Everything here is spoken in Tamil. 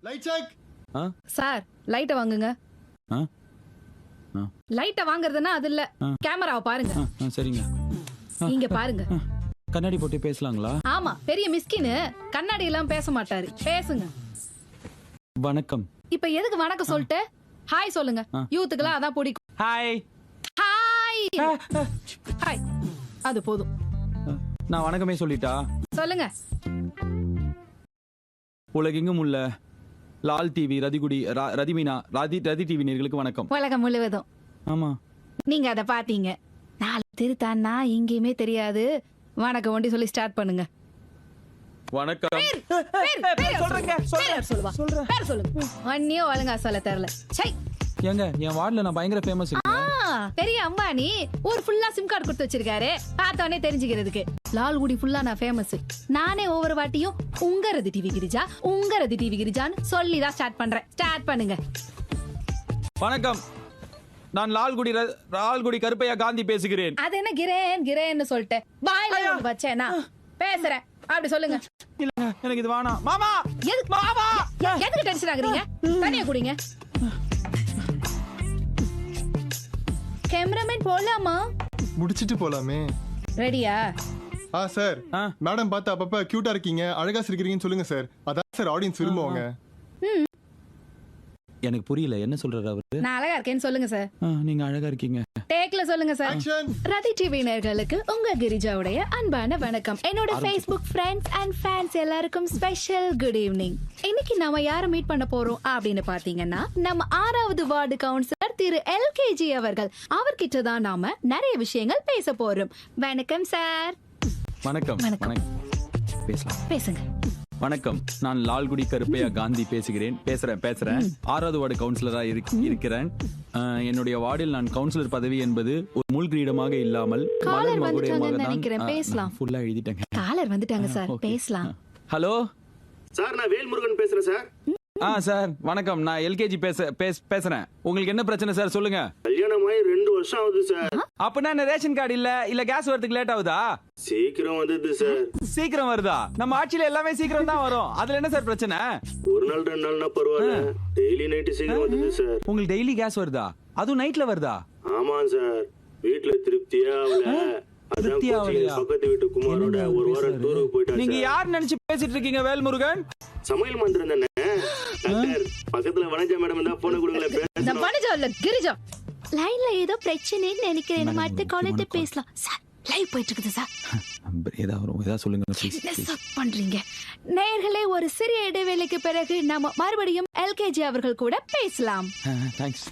Light check. சார் லைட்ட வாங்குங்க. லைட்ட வாங்குறதுன்னா அது இல்ல, கேமராவை பாருங்க. சரிங்க. இங்க பாருங்க. கண்ணாடி போட்டு பேசலாங்களா? ஆமா, பெரிய மிஸ்கின்னு கண்ணாடி எல்லாம் பேச மாட்டாரு. பேசுங்க. வணக்கம். இப்ப எதுக்கு வணக்கம் சொல்லிட்டு ஹாய் சொல்லுங்க. யூத்துக்குலாம் அதான் பிடிக்கும். ஹாய் ஹாய் ஹாய், அது போதும். நான் வணக்கமே சொல்லிட்டா? சொல்லுங்க. உலகெங்கும் உள்ள லால் டிவி, ரதிகுடி, ரதிமீனா, ரதி டிவி நேயர்களுக்கு வணக்கம். உலகம் முழுவதும். ஆமா, நீங்க அத பாத்தீங்க. நாலு திருத்தான்னா எங்கேயுமே தெரியாது. வணக்கம் ஒண்டி சொல்லி ஸ்டார்ட் பண்ணுங்க. வணக்கம். பேர் சொல்லுங்க. ஒன்னியும் ஒழுங்கா சொல்ல தெரியல. சை. ஏங்க, என் வார்டுல நான் பயங்கர ஃபேமஸ். பெரிய அம்பானி ஒரு ஃபுல்லா சிம் கார்டு கொடுத்து வச்சிருக்காரு. பார்த்தோன்னே தெரிஞ்சுக்கிறதுக்கு. லால்குடி ஃபுல்லா நான் ஃபேமஸ். நானே ஒவ்வொரு வாட்டியும் உங்க ரதி டிவி கிரிஜா, உங்க ரதி டிவி கிரிஜான்னு சொல்லி தான் ஸ்டார்ட் பண்றேன். ஸ்டார்ட் பண்ணுங்க. வணக்கம், நான் லால்குடி கருப்பையா காந்தி பேசுகிறேன். அது என்ன கிரேன்னு சொல்லிட்டு வாயில வச்சேனா பேசுறேன். அப்படி சொல்லுங்க. இல்லங்க, எனக்கு இது வேணாம். மாமா, எதுக்கு மாமா? எதுக்கு டென்ஷன் ஆகுறீங்க? தனியா குடிங்க. கேமராமேன் போலாமா? முடிச்சிட்டு போலாமே. ரெடியா? சார், மேடம் பார்த்து அப்பப்ப கியூட்டா இருக்கீங்க, அழகா சிரிக்கிறீங்கன்னு சொல்லுங்க சார். அதான் சார் ஆடியன்ஸ் விரும்புவாங்க. எனக்கு புரியல என்ன சொல்றாரு அவரு. நான் அழகா இருக்கேன்னு சொல்லுங்க சார். நீங்க அழகா இருக்கீங்க. டேக்ல சொல்லுங்க சார். ரதி டிவி நேயர்களுக்கு உங்க கிரிஜாவுடைய அன்பான வணக்கம். என்னோட Facebook ஃப்ரெண்ட்ஸ் அண்ட் ஃபேன்ஸ் எல்லாருக்கும் ஸ்பெஷல் குட் ஈவினிங். இன்னைக்கு நாம யாரை மீட் பண்ண போறோம் அப்படின்னு பாத்தீங்கன்னா, நம்ம 6வது வார்டு கவுன்சிலர் திரு LKG அவர்கள். அவர்கிட்ட தான் நாம நிறைய விஷயங்கள் பேச போறோம். வணக்கம் சார். வணக்கம். வணக்கம். பேசலாம். பேசுங்க. வணக்கம், நான் லால்குடி கருப்பையா காந்தி பேசுகிறேன். பேசுறேன். 6வது வார்டு கவுன்சிலரா இருக்கிறேன். என்னுடைய வார்டில் நான் கவுன்சிலர் பதவி என்பது ஒரு முள் கிரீடமாக இல்லாமல் காலர் வந்துட்டாங்கன்னு நினைக்கிறேன். பேசலாம். ஃபுல்லா எழுதிட்டேங்க. காலர் வந்துட்டாங்க சார், பேசலாம். ஹலோ சார், நான் வேல்முருகன் பேசுறேன் சார். சார் வணக்கம், நான் LKG பேசுறேன். உங்களுக்கு என்ன பிரச்சனை சார், சொல்லுங்க. கல்யாணமாயி 2 வருஷம் ஆகுது சார். அப்பனா என்ன ரேஷன் கார்டு இல்ல கேஸ் வரதுக்கு லேட் ஆகுதா? சீக்கிரம் வந்தது சார். சீக்கிரம் வருதா? நம்ம ஆட்சியில எல்லாமே சீக்கிரம் தான் வரும். அதுல என்ன சார் பிரச்சனை? ஒரு நாள் 2 நாள்னா பரவாயில்ல, டெய்லி நைட் சீக்கிரம் வந்தது சார். உங்களுக்கு டெய்லி கேஸ் வருதா? அதுவும் நைட்ல வருதா? ஆமா சார், வீட்டுல திருப்தியா பக்கத்து வீட்டு குமாரோட ஒரு வாரம் டூருக்கு போயிட்டாங்க. நீங்க யார் நினைச்சு பேசிட்டு இருக்கீங்க வேல்முருகன்? சமையல் மந்திரம் தானே. பக்கத்துல வனஜா மேடம் தான் போன கொடுங்களேன். வனஜா இல்ல கிரிஜா. லைன்ல ஏதோ பிரச்சனைன்னு நினைக்கிறேன். மாட்டு காலத்தை பேசலாம் சார். லைவ் போயிட்டு இருக்குது சார். ஏதாவது சொல்லுங்க ப்ளீஸ். என்ன பண்றீங்க நேயர்களே? ஒரு சிறிய இடைவேளைக்கு பிறகு நாம மறுபடியும் LKG அவர்கள் கூட பேசலாம். தேங்க்ஸ்.